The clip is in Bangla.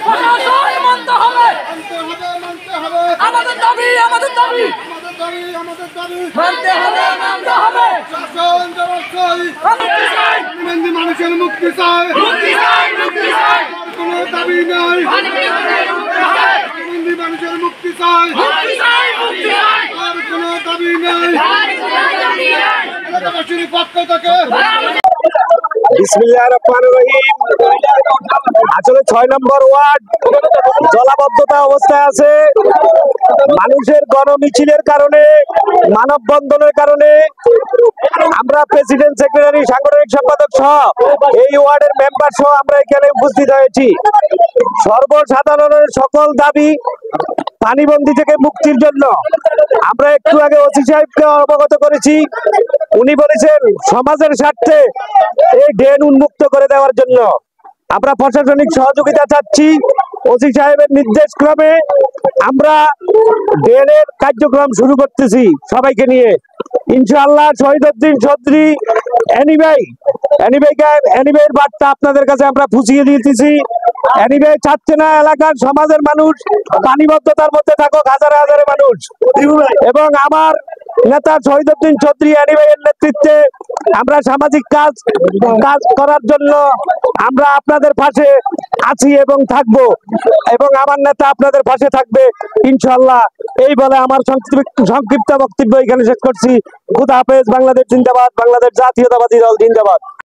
প্রশাসন মানতে হবে, আমাদের দাবি মানতে হবে, মানতে হবে। মানুষের মুক্তি চাই, কোনো দাবি নাই, মানুষের মুক্তি চাই, আর কোনো দাবি নাই। এলাকাবাসীর পক্ষ থেকে বিসমিল্লাহির রহমানির রহিম। আসলে ৬ নম্বর ওয়ার্ড জলাবদ্ধতা অবস্থায় আছে। মানুষের গণমিছিলের কারণে, মানববন্ধনের কারণে আমরা প্রেসিডেন্ট, সেক্রেটারি, সাংগঠনিক সম্পাদক সহ এই ওয়ার্ডের মেম্বার সহ আমরা এখানে উপস্থিত হয়েছি। সর্বসাধারণের সকল দাবি পানিবন্দী থেকে মুক্তির জন্য। আমরা একটু আগে ওসি সাহেবকে অবগত করেছি, উনি বলেছেন সমাজের স্বার্থে এই ড্রেন উন্মুক্ত করে দেওয়ার জন্য। আমরা প্রশাসনিক সহযোগিতা চাচ্ছি। ওসি সাহেবের নির্দেশ ক্রমে আমরা ড্রেনের কার্যক্রম শুরু করতেছি সবাইকে নিয়ে। ইনশাআল্লাহ শহীদউদ্দিন চৌধুরী এনিভাইয়ের বার্তা আপনাদের কাছে আমরা পৌঁছিয়ে দিতেছি। এনিভাই চাচ্ছে না এলাকার সমাজের মানুষ পানিবদ্ধতার মধ্যে থাকুক, হাজারে হাজারে মানুষ। এবং আমার নেতা শহীদউদ্দিন চৌধুরী এনিভাইয়ের নেতৃত্বে আমরা সামাজিক কাজ করার জন্য আমরা আপনাদের পাশে আছি এবং থাকবো, এবং আমার নেতা আপনাদের পাশে থাকবে ইনশাআল্লাহ। এই বলে আমার সংক্ষিপ্ত বক্তব্য এখানে শেষ করছি। খুদা হাফেজ। বাংলাদেশ জিন্দাবাদ, বাংলাদেশ জাতীয়তাবাদী দল জিন্দাবাদ।